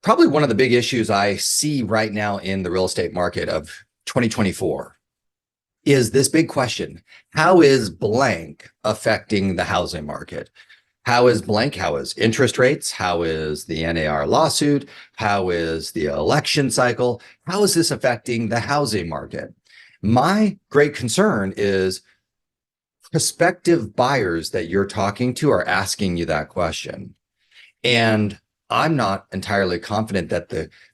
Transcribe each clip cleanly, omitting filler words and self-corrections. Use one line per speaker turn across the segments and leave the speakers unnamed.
Probably one of the big issues I see right now in the real estate market of 2024 is this big question. How is blank affecting the housing market? How is blank? How is interest rates? How is the NAR lawsuit? How is the election cycle? How is this affecting the housing market? My great concern is prospective buyers that you're talking to are asking you that question. And I'm not entirely confident that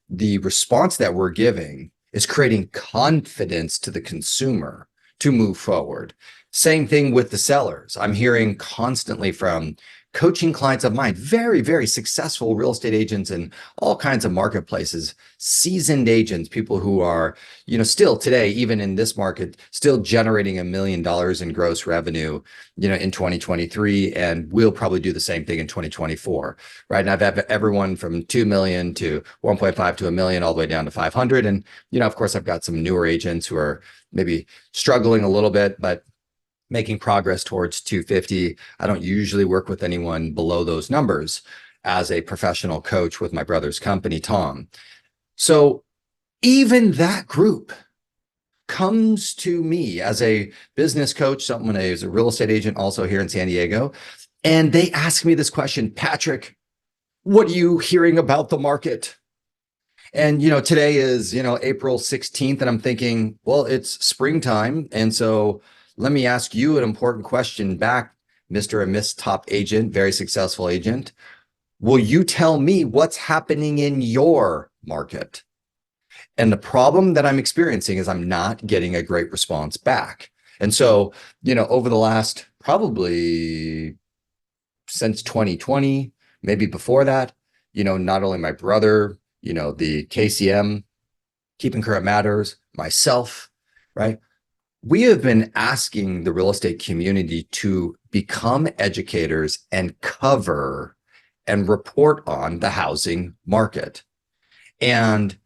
the response that we're giving is creating confidence to the consumer to move forward. Same thing with the sellers. I'm hearing constantly from coaching clients of mine, very, very successful real estate agents in all kinds of marketplaces, seasoned agents, people who are, still today, even in this market, still generating $1 million in gross revenue, in 2023, and we'll probably do the same thing in 2024, right? And I've had everyone from 2 million to 1.5 to a million, all the way down to 500. And, of course, I've got some newer agents who are maybe struggling a little bit, but making progress towards 250. I don't usually work with anyone below those numbers as a professional coach with my brother's company, Tom. So even that group comes to me as a business coach, someone who's a real estate agent also here in San Diego, and they ask me this question, Patrick, what are you hearing about the market? And, today is, April 16th, and I'm thinking, well, it's springtime. And so let me ask you an important question back, Mr. and Miss Top Agent, very successful agent. Will you tell me what's happening in your market? And the problem that I'm experiencing is I'm not getting a great response back. And so, over the last probably since 2020, maybe before that, not only my brother, the KCM, Keeping Current Matters, myself, right? We have been asking the real estate community to become educators and cover and report on the housing market. And,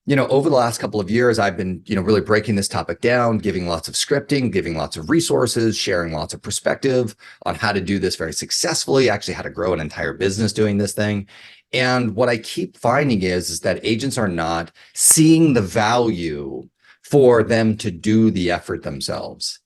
over the last couple of years, I've been, really breaking this topic down, giving lots of scripting, giving lots of resources, sharing lots of perspective on how to do this very successfully, actually how to grow an entire business doing this thing. And what I keep finding is that agents are not seeing the value for them to do the effort themselves.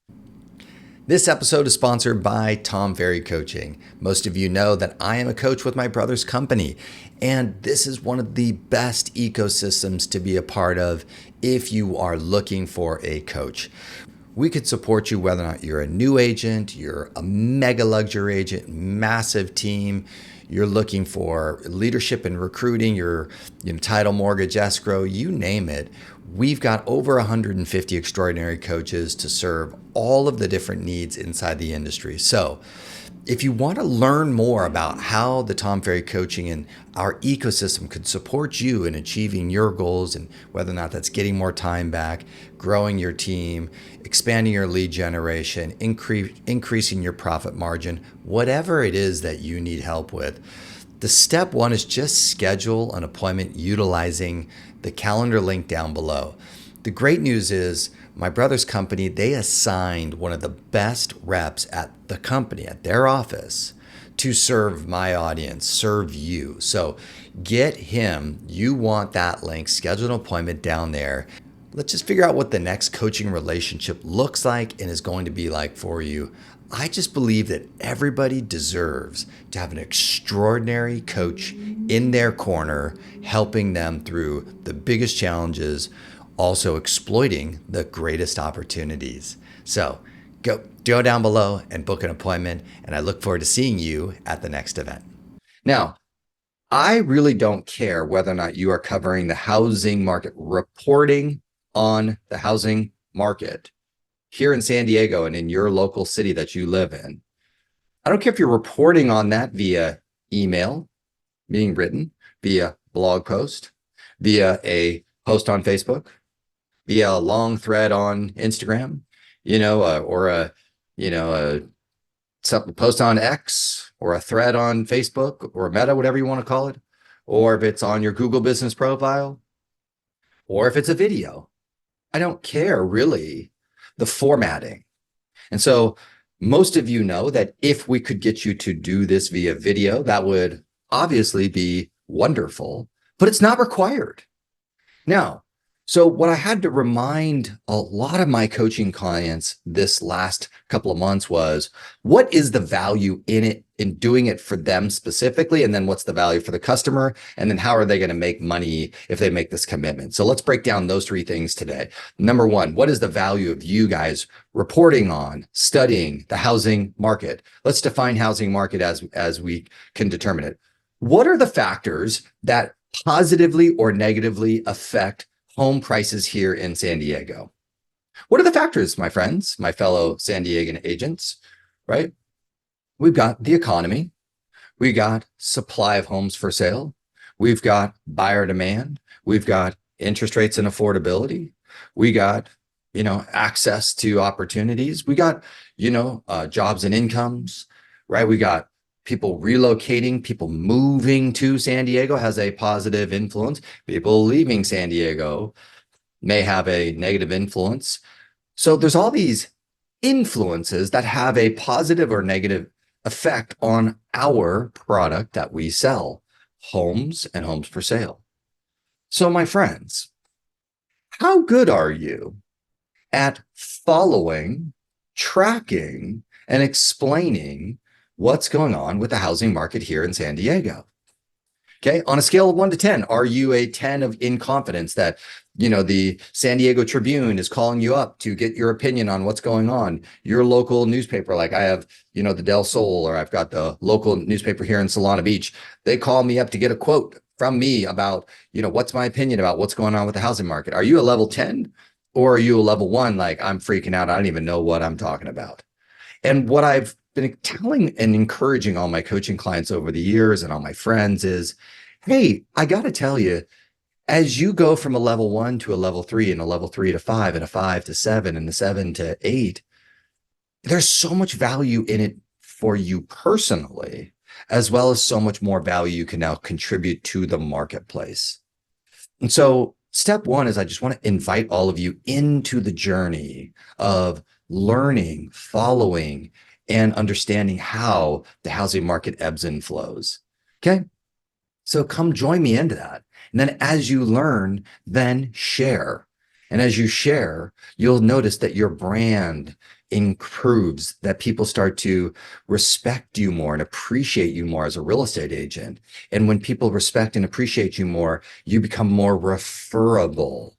This episode is sponsored by Ferry Coaching. Most of you know that I am a coach with my brother's company, and this is one of the best ecosystems to be a part of if you are looking for a coach. We could support you whether or not you're a new agent, you're a mega luxury agent, massive team, you're looking for leadership and recruiting, your title, mortgage, escrow, you name it. We've got over 150 extraordinary coaches to serve all of the different needs inside the industry. So if you want to learn more about how the Tom Ferry Coaching and our ecosystem could support you in achieving your goals, and whether or not that's getting more time back, growing your team, expanding your lead generation, increasing your profit margin, whatever it is that you need help with, the step one is just schedule an appointment utilizing the calendar link down below. The great news is my brother's company, they assigned one of the best reps at the company, at their office, to serve my audience, serve you. So get him. You want that link, schedule an appointment down there. Let's just figure out what the next coaching relationship looks like and is going to be like for you. I just believe that everybody deserves to have an extraordinary coach in their corner, helping them through the biggest challenges, also exploiting the greatest opportunities. So go down below and book an appointment, and I look forward to seeing you at the next event. Now, I really don't care whether or not you are covering the housing market, reporting on the housing market here in San Diego and in your local city that you live in. I don't care if you're reporting on that via email, being written, via blog post, via a post on Facebook, via a long thread on Instagram, or a post on X, or a thread on Facebook, or Meta, whatever you want to call it, or if it's on your Google business profile, or if it's a video. I don't care really the formatting. And so most of you know that if we could get you to do this via video, that would obviously be wonderful. but it's not required. Now, so what I had to remind a lot of my coaching clients this last couple of months was, what is the value in it, in doing it for them specifically? And then what's the value for the customer? And then how are they going to make money if they make this commitment? So let's break down those three things today. Number one, what is the value of you guys reporting on, studying the housing market? Let's define housing market as we can determine it. What are the factors that positively or negatively affect home prices here in San Diego? What are the factors, my friends, my fellow San Diegan agents, right? We've got the economy. We got supply of homes for sale. We've got buyer demand. We've got interest rates and affordability. We got, access to opportunities. We got, jobs and incomes, right? We got people relocating, people moving to San Diego has a positive influence. People leaving San Diego may have a negative influence. So there's all these influences that have a positive or negative effect on our product that we sell, homes and homes for sale. So my friends, how good are you at following, tracking, and explaining what's going on with the housing market here in San Diego? Okay, on a scale of 1 to 10, are you a 10 in confidence that, the San Diego Tribune is calling you up to get your opinion on what's going on? Your local newspaper, like I have, the Del Sol, or I've got the local newspaper here in Solana Beach. They call me up to get a quote from me about, what's my opinion about what's going on with the housing market? Are you a level 10 or are you a level 1? Like, I'm freaking out. I don't even know what I'm talking about. And what I've been telling and encouraging all my coaching clients over the years and all my friends is, hey, I got to tell you, as you go from a level 1 to a level 3 and a level 3 to 5 and a 5 to 7 and a 7 to 8, there's so much value in it for you personally, as well as so much more value you can now contribute to the marketplace. And so step one is I just want to invite all of you into the journey of learning, following, and understanding how the housing market ebbs and flows. Okay. So come join me into that. And then as you learn, then share. And as you share, you'll notice that your brand improves, that people start to respect you more and appreciate you more as a real estate agent. And when people respect and appreciate you more, you become more referable.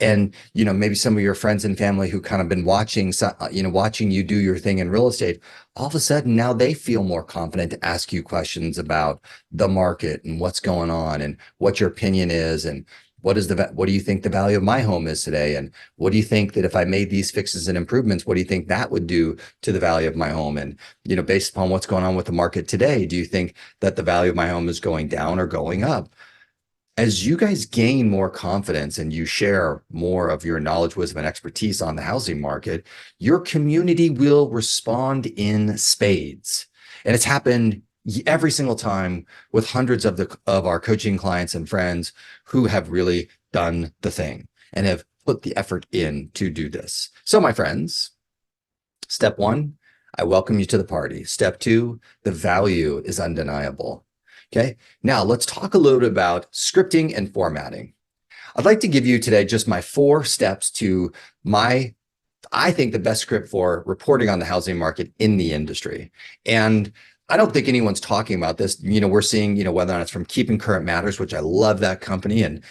And, maybe some of your friends and family who kind of been watching, watching you do your thing in real estate, all of a sudden now they feel more confident to ask you questions about the market and what's going on and what your opinion is and what do you think the value of my home is today? And what do you think that if I made these fixes and improvements, what do you think that would do to the value of my home? And, based upon what's going on with the market today, do you think that the value of my home is going down or going up? As you guys gain more confidence and you share more of your knowledge, wisdom, and expertise on the housing market, your community will respond in spades. And it's happened every single time with hundreds of our coaching clients and friends who have really done the thing and have put the effort in to do this. So my friends, step one, I welcome you to the party. Step two, the value is undeniable. Okay, now let's talk a little bit about scripting and formatting. I'd like to give you today just my 4 steps to I think the best script for reporting on the housing market in the industry. And I don't think anyone's talking about this. We're seeing, whether or not it's from Keeping Current Matters, which I love that company, and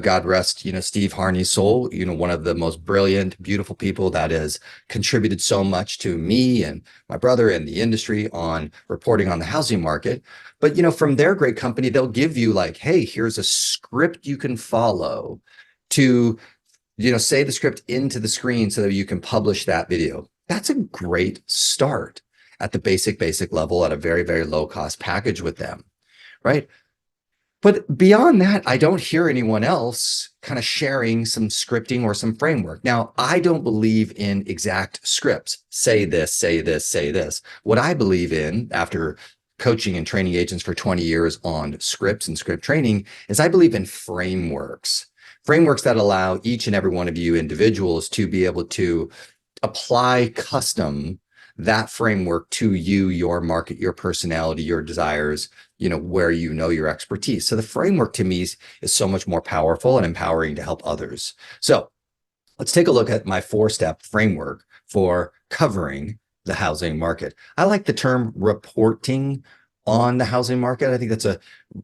God rest, Steve Harney's soul, one of the most brilliant, beautiful people that has contributed so much to me and my brother and the industry on reporting on the housing market. But, from their great company, they'll give you like, hey, here's a script you can follow to, say the script into the screen so that you can publish that video. That's a great start at the basic level at a very, very low cost package with them, right? But beyond that, I don't hear anyone else kind of sharing some scripting or some framework. Now, I don't believe in exact scripts. Say this, say this, say this. What I believe in, after coaching and training agents for 20 years on scripts and script training, is I believe in frameworks. Frameworks that allow each and every one of you individuals to be able to apply custom that framework to you, your market, your personality, your desires, where your expertise. So the framework to me is so much more powerful and empowering to help others. So let's take a look at my 4-step framework for covering the housing market. I like the term reporting on the housing market. I think that's an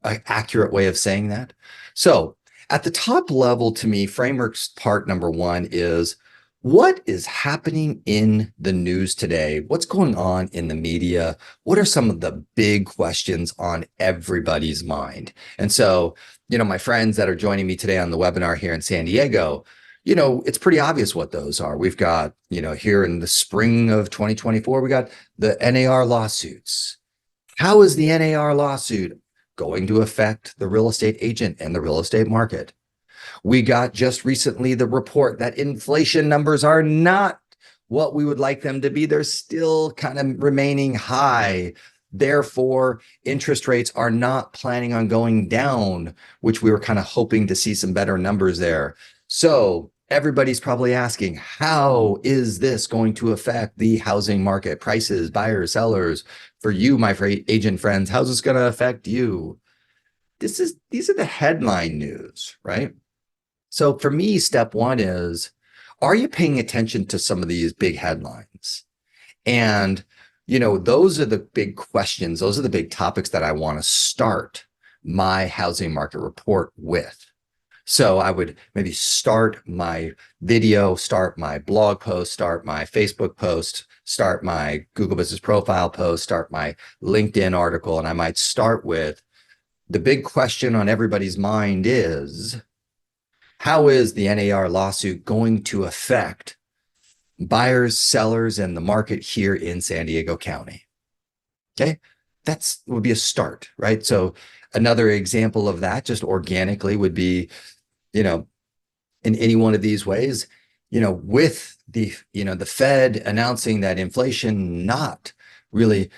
accurate way of saying that. So at the top level, to me, frameworks part number 1 is what is happening in the news today? What's going on in the media? What are some of the big questions on everybody's mind? And so, my friends that are joining me today on the webinar here in San Diego, it's pretty obvious what those are. We've got, here in the spring of 2024, we got the NAR lawsuits. How is the NAR lawsuit going to affect the real estate agent and the real estate market? We got just recently the report that inflation numbers are not what we would like them to be. They're still kind of remaining high. Therefore, interest rates are not planning on going down, which we were kind of hoping to see some better numbers there. So everybody's probably asking, how is this going to affect the housing market? Prices, buyers, sellers. For you, my agent friends, how's this going to affect you? These are the headline news, right? So for me, step 1 is, are you paying attention to some of these big headlines? And, those are the big questions. Those are the big topics that I want to start my housing market report with. So I would maybe start my video, start my blog post, start my Facebook post, start my Google Business Profile post, start my LinkedIn article. And I might start with the big question on everybody's mind is, how is the NAR lawsuit going to affect buyers, sellers, and the market here in San Diego County? Okay, that would be a start, right? So another example of that just organically would be, in any one of these ways, with the Fed announcing that inflation not really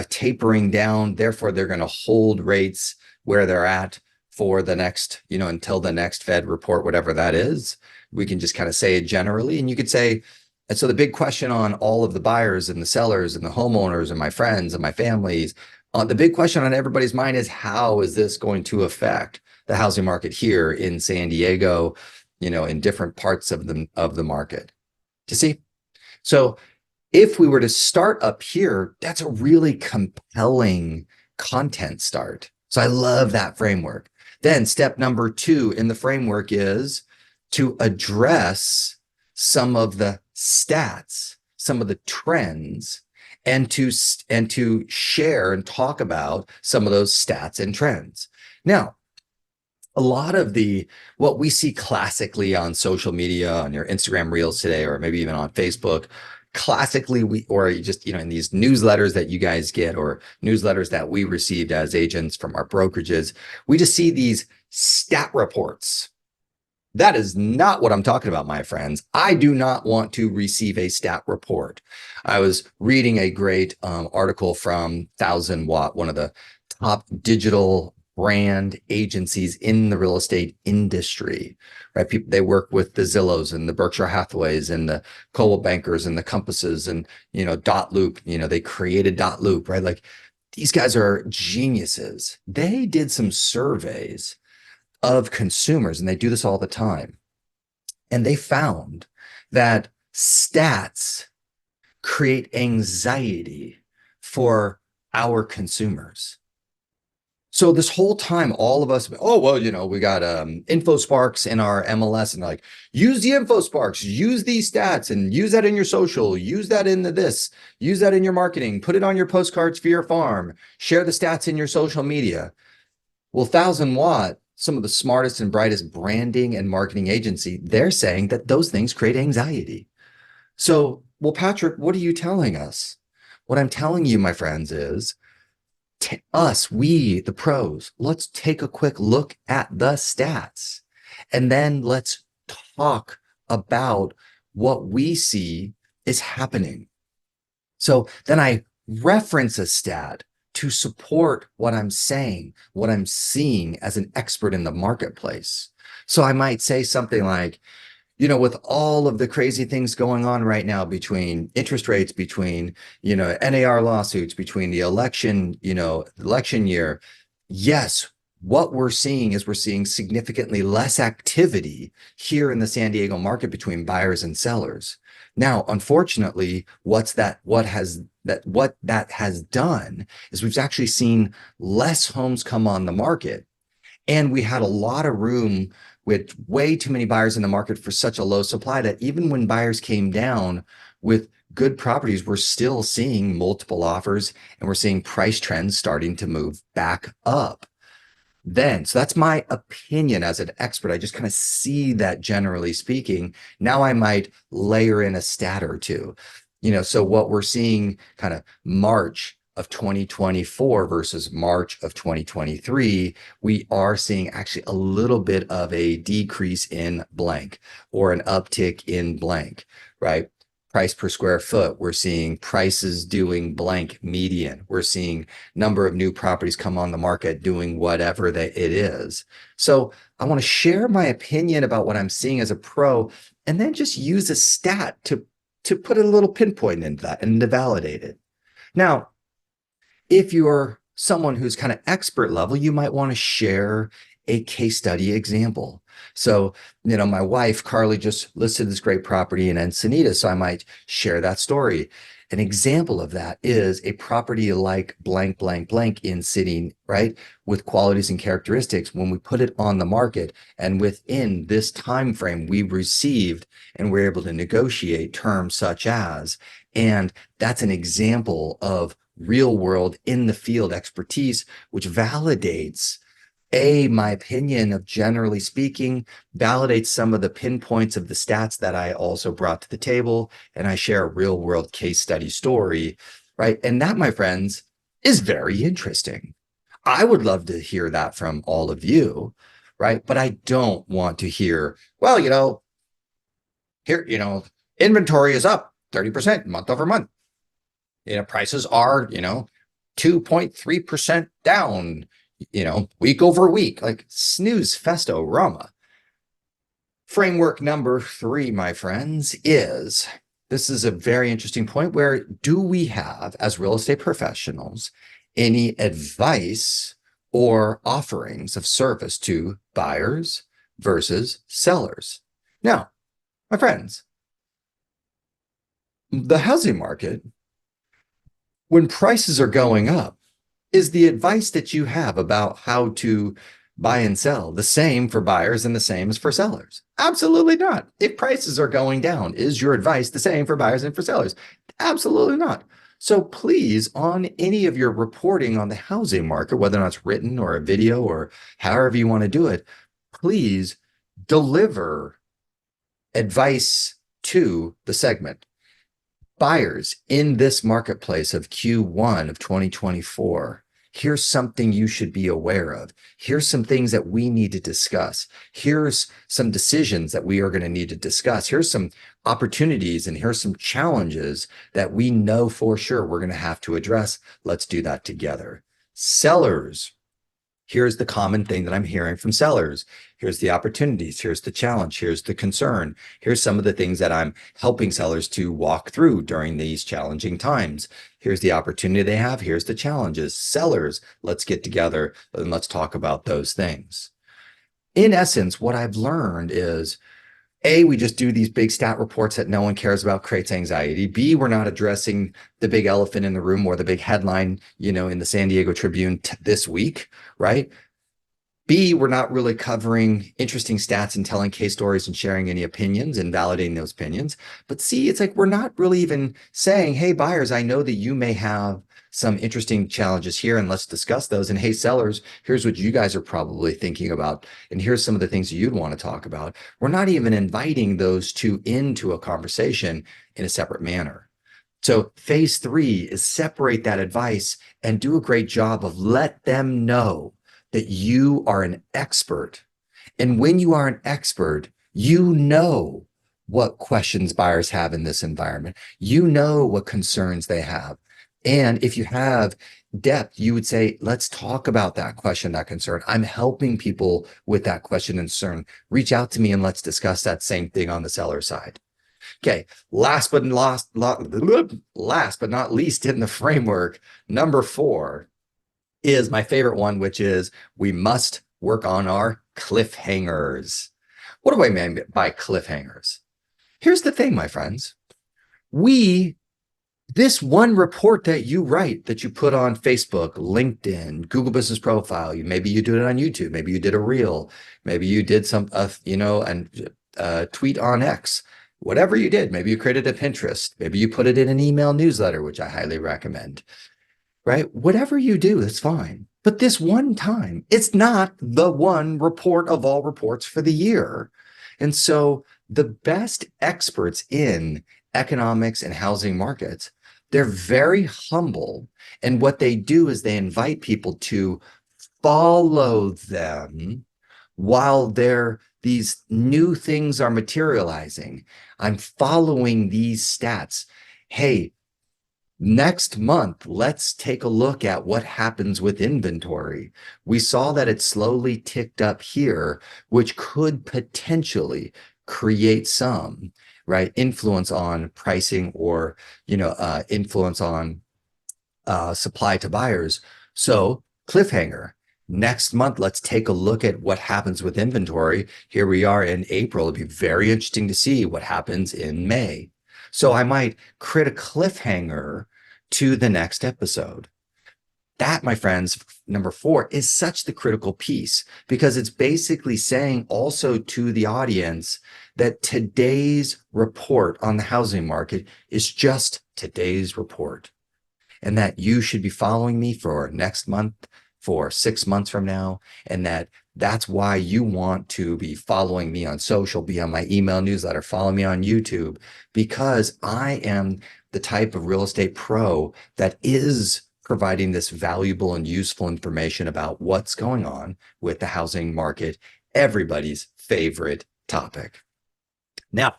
tapering down, therefore they're going to hold rates where they're at for the next, until the next Fed report, whatever that is. We can just kind of say it generally. And you could say, and so the big question on all of the buyers and the sellers and the homeowners and my friends and my families, the big question on everybody's mind is, how is this going to affect the housing market here in San Diego, in different parts of the market? Do you see? So if we were to start up here, that's a really compelling content start. So I love that framework. Then step number 2 in the framework is to address some of the stats, some of the trends, and to share and talk about some of those stats and trends. Now, a lot of what we see classically on social media, on your Instagram Reels today, or maybe even on Facebook, classically or just in these newsletters that you guys get, or newsletters that we received as agents from our brokerages, we just see these stat reports. That is not what I'm talking about, my friends. I do not want to receive a stat report. I was reading a great article from 1000 Watt, one of the top digital brand agencies in the real estate industry, right? They work with the Zillows and the Berkshire Hathaways and the Coldwell Bankers and the Compasses and, Dot Loop, they created Dot Loop, right? Like, these guys are geniuses. They did some surveys of consumers, and they do this all the time. And they found that stats create anxiety for our consumers. So this whole time, all of us, we got InfoSparks in our MLS, and like, use the InfoSparks, use these stats, and use that in your social, use that in use that in your marketing, put it on your postcards for your farm, share the stats in your social media. Well, 1000 Watt, some of the smartest and brightest branding and marketing agency, they're saying that those things create anxiety. So, well, Patrick, what are you telling us? What I'm telling you, my friends, is we, the pros, let's take a quick look at the stats, and then let's talk about what we see is happening. So then I reference a stat to support what I'm saying, what I'm seeing as an expert in the marketplace. So I might say something like, with all of the crazy things going on right now between interest rates, between, NAR lawsuits, between the election, election year, yes, what we're seeing is we're seeing significantly less activity here in the San Diego market between buyers and sellers. Now, unfortunately, what that has done is we've actually seen less homes come on the market. And we had a lot of room with way too many buyers in the market for such a low supply that even when buyers came down with good properties, we're still seeing multiple offers and we're seeing price trends starting to move back up. So that's my opinion as an expert. I just kind of see that generally speaking. Now I might layer in a stat or two. So what we're seeing kind of March of 2024 versus March of 2023, we are seeing actually a little bit of a decrease in blank or an uptick in blank, right? Price per square foot, we're seeing prices doing blank median. We're seeing number of new properties come on the market doing whatever it is. So I want to share my opinion about what I'm seeing as a pro, and then just use a stat to put a little pinpoint into that and to validate it. Now, if you're someone who's kind of expert level, you might want to share a case study example. So, my wife, Carly, just listed this great property in Encinitas, so I might share that story. An example of that is a property like blank, blank, blank in sitting, right, with qualities and characteristics. When we put it on the market and within this time frame, we received and we're able to negotiate terms such as, and that's an example of real world in the field expertise, which validates my opinion of generally speaking, validates some of the pinpoints of the stats that I also brought to the table, and I share a real world case study story, right? And that, my friends, is very interesting. I would love to hear that from all of you, right? But I don't want to hear, well, here, inventory is up 30% month over month. Prices are, 2.3% down, week over week, like snooze festo Roma. Framework number 3, my friends, this is a very interesting point. Where do we have, as real estate professionals, any advice or offerings of service to buyers versus sellers? Now, my friends, the housing market, when prices are going up, is the advice that you have about how to buy and sell the same for buyers and the same as for sellers? Absolutely not. If prices are going down, is your advice the same for buyers and for sellers? Absolutely not. So please, on any of your reporting on the housing market, whether or not it's written or a video or however you want to do it, please deliver advice to the segment. Buyers in this marketplace of Q1 of 2024, here's something you should be aware of. Here's some things that we need to discuss. Here's some decisions that we are going to need to discuss. Here's some opportunities and here's some challenges that we know for sure we're going to have to address. Let's do that together. Sellers, here's the common thing that I'm hearing from sellers. Here's the opportunities. Here's the challenge. Here's the concern. Here's some of the things that I'm helping sellers to walk through during these challenging times. Here's the opportunity they have. Here's the challenges. Sellers, let's get together and let's talk about those things. In essence, what I've learned is, A, we just do these big stat reports that no one cares about, creates anxiety. B, we're not addressing the big elephant in the room or the big headline, in the San Diego Tribune this week, right? B, we're not really covering interesting stats and telling case stories and sharing any opinions and validating those opinions. But C, it's like we're not really even saying, hey, buyers, I know that you may have some interesting challenges here and let's discuss those. And hey, sellers, here's what you guys are probably thinking about. And here's some of the things you'd want to talk about. We're not even inviting those two into a conversation in a separate manner. So phase 3 is separate that advice and do a great job of let them know that you are an expert. And when you are an expert, you know what questions buyers have in this environment. You know what concerns they have. And if you have depth, you would say, let's talk about that question, that concern. I'm helping people with that question and concern. Reach out to me and let's discuss that same thing on the seller side. Okay, last but not least in the framework, number 4 is my favorite one, which is we must work on our cliffhangers. What do I mean by cliffhangers? Here's the thing, my friends. This one report that you write, that you put on Facebook, LinkedIn, Google Business Profile, maybe you do it on YouTube, maybe you did a reel, maybe you did some, and tweet on X, whatever you did, maybe you created a Pinterest, maybe you put it in an email newsletter, which I highly recommend, right? Whatever you do, that's fine. But this one time, it's not the one report of all reports for the year. And so the best experts in economics and housing markets, they're very humble. And what they do is they invite people to follow them while these new things are materializing. I'm following these stats. Hey, next month, let's take a look at what happens with inventory. We saw that it slowly ticked up here, which could potentially create some influence on pricing or influence on supply to buyers. So cliffhanger. Next month, let's take a look at what happens with inventory. Here we are in April. It'd be very interesting to see what happens in May. So I might create a cliffhanger to the next episode. That, my friends, number 4, is such the critical piece, because it's basically saying also to the audience that today's report on the housing market is just today's report, and that you should be following me for next month, for 6 months from now, and that's why you want to be following me on social, be on my email newsletter, follow me on YouTube, because I am the type of real estate pro that is providing this valuable and useful information about what's going on with the housing market, everybody's favorite topic. Now,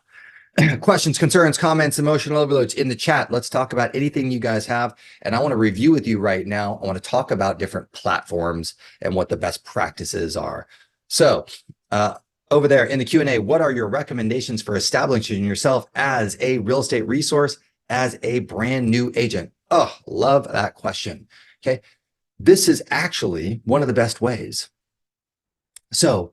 questions, concerns, comments, emotional overloads in the chat. Let's talk about anything you guys have. And I want to review with you right now. I want to talk about different platforms and what the best practices are. So over there in the Q&A, what are your recommendations for establishing yourself as a real estate resource, as a brand new agent? Oh, love that question. Okay. This is actually one of the best ways. So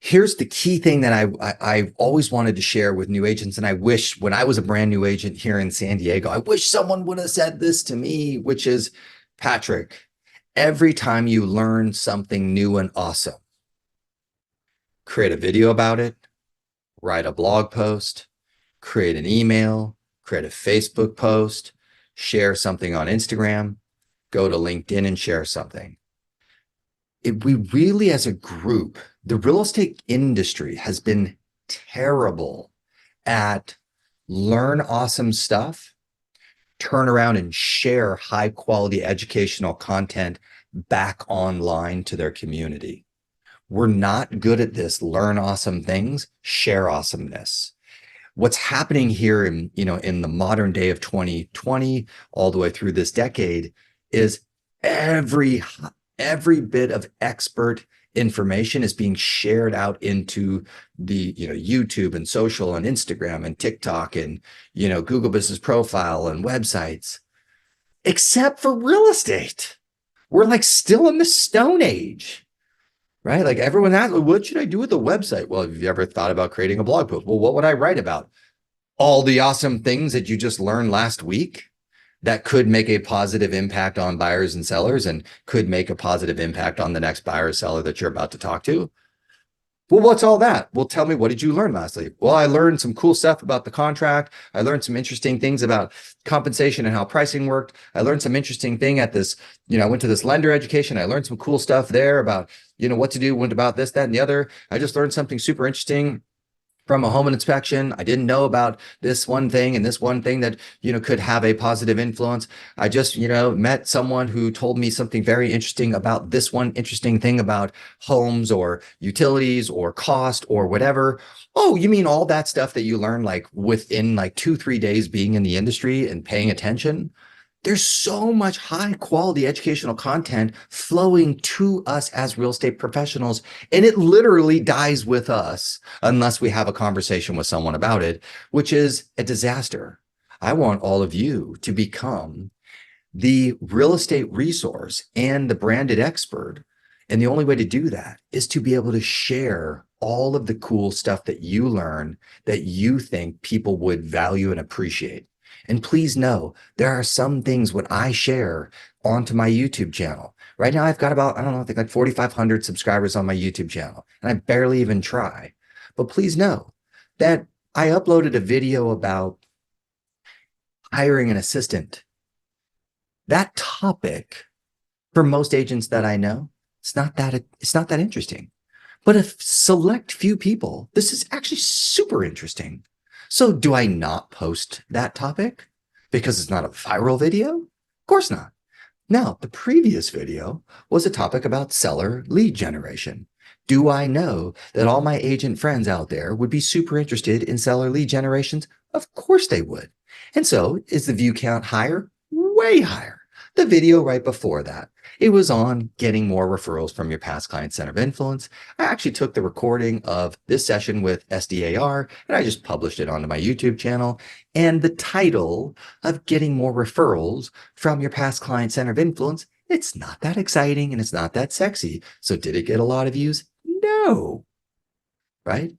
here's the key thing that I've always wanted to share with new agents. And I wish, when I was a brand new agent here in San Diego, I wish someone would have said this to me, which is, Patrick, every time you learn something new and awesome, create a video about it, write a blog post, create an email, create a Facebook post, share something on Instagram, go to LinkedIn and share something. We really, as a group, the real estate industry has been terrible at learn awesome stuff, turn around and share high quality educational content back online to their community. We're not good at this. Learn awesome things, share awesomeness. What's happening here in the modern day of 2020 all the way through this decade is every bit of expert information is being shared out into the YouTube and social and Instagram and TikTok and Google Business Profile and websites, except for real estate. We're like still in the Stone Age, right? Like everyone asks, what should I do with the website? Well, have you ever thought about creating a blog post? Well, what would I write about? All the awesome things that you just learned last week that could make a positive impact on buyers and sellers and could make a positive impact on the next buyer or seller that you're about to talk to. Well, what's all that? Well, tell me, what did you learn last week? Well, I learned some cool stuff about the contract. I learned some interesting things about compensation and how pricing worked. I learned some interesting thing at this, I went to this lender education. I learned some cool stuff there about, what to do, what about this, that, and the other. I just learned something super interesting from a home inspection. I didn't know about this one thing and this one thing that, could have a positive influence. I just, met someone who told me something very interesting about this one interesting thing about homes or utilities or cost or whatever. Oh, you mean all that stuff that you learn like within like 2-3 days being in the industry and paying attention? There's so much high quality educational content flowing to us as real estate professionals, and it literally dies with us unless we have a conversation with someone about it, which is a disaster. I want all of you to become the real estate resource and the branded expert. And the only way to do that is to be able to share all of the cool stuff that you learn that you think people would value and appreciate. And please know, there are some things when I share onto my YouTube channel. Right now, I've got about, I don't know, I think like 4,500 subscribers on my YouTube channel, and I barely even try. But please know that I uploaded a video about hiring an assistant. That topic, for most agents that I know, it's not that interesting. But a select few people, this is actually super interesting. So do I not post that topic because it's not a viral video? Of course not. Now, the previous video was a topic about seller lead generation. Do I know that all my agent friends out there would be super interested in seller lead generations? Of course they would. And so is the view count higher? Way higher. The video right before that, it was on getting more referrals from your past client center of influence. I actually took the recording of this session with SDAR and I just published it onto my YouTube channel. And the title of getting more referrals from your past client center of influence, it's not that exciting and it's not that sexy. So did it get a lot of views? No, right?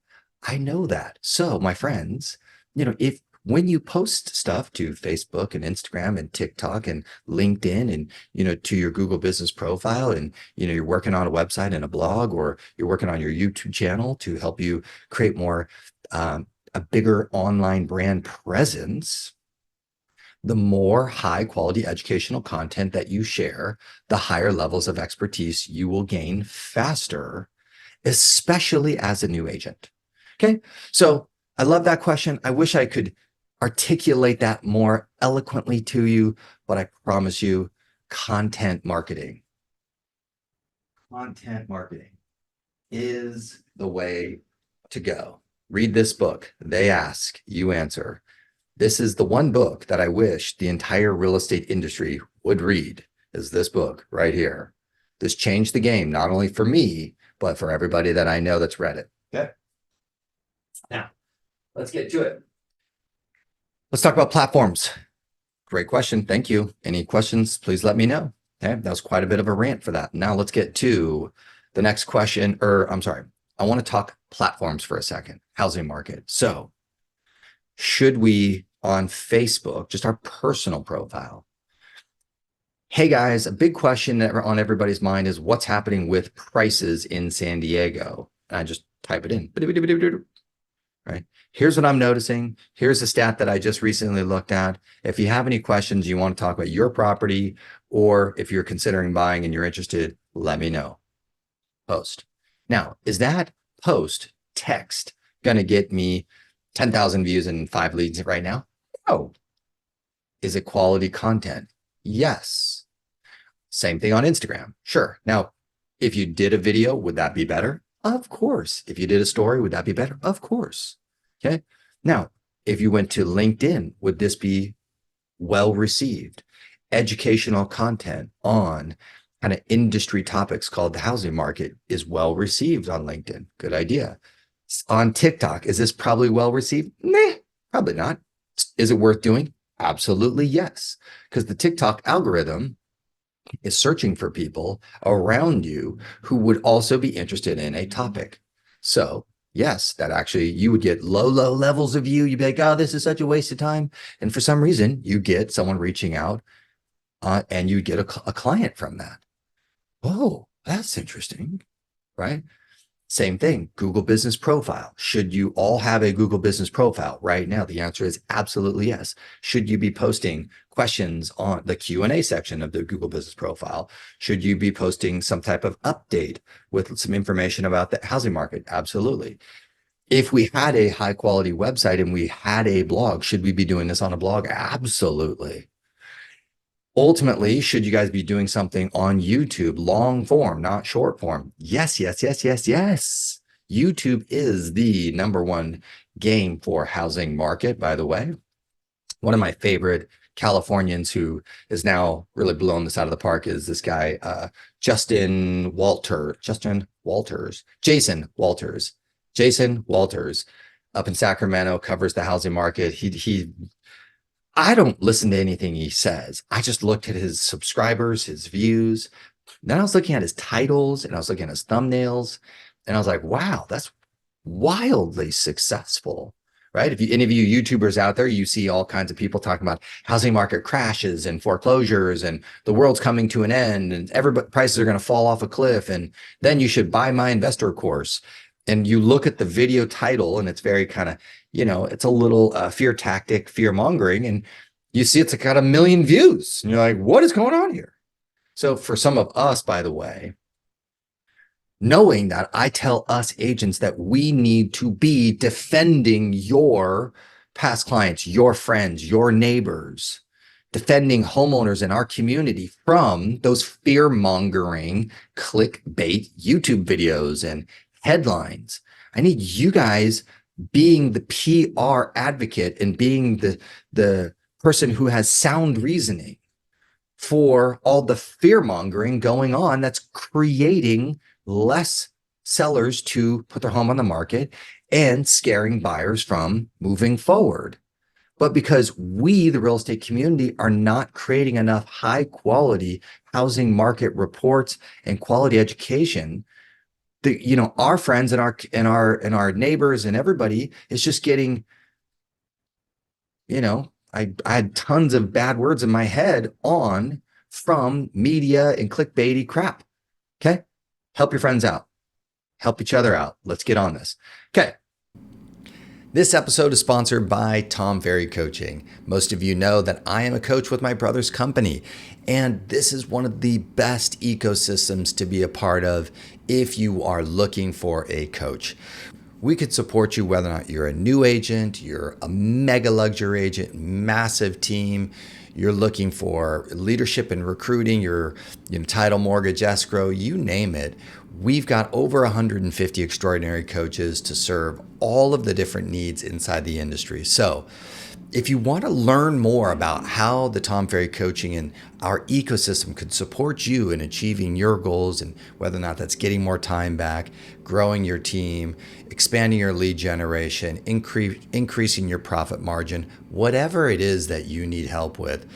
I know that. So my friends, if when you post stuff to Facebook and Instagram and TikTok and LinkedIn and, to your Google business profile and, you're working on a website and a blog, or you're working on your YouTube channel to help you create more, a bigger online brand presence, the more high quality educational content that you share, the higher levels of expertise you will gain faster, especially as a new agent. Okay. So I love that question. I wish I could articulate that more eloquently to you, but I promise you, content marketing is the way to go. Read this book. They ask, you answer. This is the one book that I wish the entire real estate industry would read, is this book right here. This changed the game, not only for me, but for everybody that I know that's read it. Okay. Now, let's get to it. Let's talk about platforms. Great question. Thank you. Any questions, please let me know. Okay, that was quite a bit of a rant for that. Now let's get to the next question, I want to talk platforms for a second, housing market. So should we on Facebook, just our personal profile? Hey guys, a big question on everybody's mind is what's happening with prices in San Diego? And I just type it in, right? Here's what I'm noticing. Here's a stat that I just recently looked at. If you have any questions, you want to talk about your property, or if you're considering buying and you're interested, let me know. Post. Now, is that post text going to get me 10,000 views and 5 leads right now? No. Is it quality content? Yes. Same thing on Instagram. Sure. Now, if you did a video, would that be better? Of course. If you did a story, would that be better? Of course. Okay. Now, if you went to LinkedIn, would this be well received? Educational content on kind of industry topics called the housing market is well received on LinkedIn. Good idea. On TikTok, is this probably well received? Nah, probably not. Is it worth doing? Absolutely yes. Because the TikTok algorithm is searching for people around you who would also be interested in a topic. So yes, that actually you would get low levels of view. You'd be like, oh, this is such a waste of time. And for some reason, you get someone reaching out and you get a client from that. Oh, that's interesting, right? Same thing, Google business profile. Should you all have a Google business profile right now? The answer is absolutely yes. Should you be posting questions on the Q&A section of the Google business profile? Should you be posting some type of update with some information about the housing market? Absolutely. If we had a high quality website and we had a blog, should we be doing this on a blog? Absolutely. Ultimately, should you guys be doing something on YouTube, long form, not short form? Yes, yes, yes, yes, yes. YouTube is the #1 game for housing market, by the way. One of my favorite Californians who is now really blown this out of the park is this guy, Jason Walters up in Sacramento, covers the housing market. I don't listen to anything he says. I just looked at his subscribers, his views. Then I was looking at his titles and I was looking at his thumbnails and I was like, wow, that's wildly successful, right? If any of you YouTubers out there, you see all kinds of people talking about housing market crashes and foreclosures and the world's coming to an end and everybody prices are going to fall off a cliff. And then you should buy my investor course. And you look at the video title and it's very kind of, it's a little fear tactic, fear mongering. And you see it's got 1 million views. And you're like, what is going on here? So for some of us, by the way, knowing that, I tell us agents that we need to be defending your past clients, your friends, your neighbors, defending homeowners in our community from those fear mongering clickbait YouTube videos and headlines. I need you guys being the PR advocate and being the person who has sound reasoning for all the fear mongering going on that's creating less sellers to put their home on the market and scaring buyers from moving forward. But because we, the real estate community, are not creating enough high quality housing market reports and quality education, our friends and our neighbors and everybody is just getting, I had tons of bad words in my head from media and clickbaity crap. Okay. Help your friends out. Help each other out. Let's get on this. Okay. This episode is sponsored by Ferry Coaching. Most of you know that I am a coach with my brother's company, and this is one of the best ecosystems to be a part of if you are looking for a coach. We could support you whether or not you're a new agent, you're a mega luxury agent, massive team, you're looking for leadership and recruiting, your title, mortgage, escrow, you name it. We've got over 150 extraordinary coaches to serve all of the different needs inside the industry. So if you want to learn more about how the Ferry Coaching and our ecosystem could support you in achieving your goals, and whether or not that's getting more time back, growing your team, expanding your lead generation, increasing your profit margin, whatever it is that you need help with,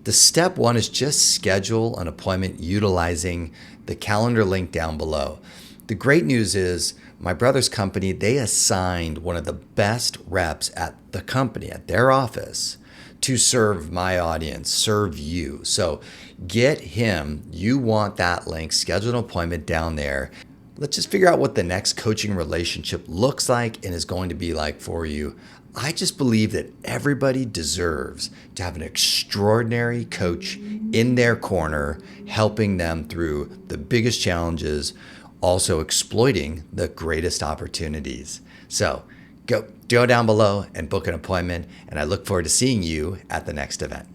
the step one is just schedule an appointment utilizing the calendar link down below. The great news is my brother's company, they assigned one of the best reps at the company, at their office, to serve my audience, serve you. So get him. You want that link, schedule an appointment down there. Let's just figure out what the next coaching relationship looks like and is going to be like for you. I just believe that everybody deserves to have an extraordinary coach in their corner, helping them through the biggest challenges, also exploiting the greatest opportunities. So go down below and book an appointment, and I look forward to seeing you at the next event.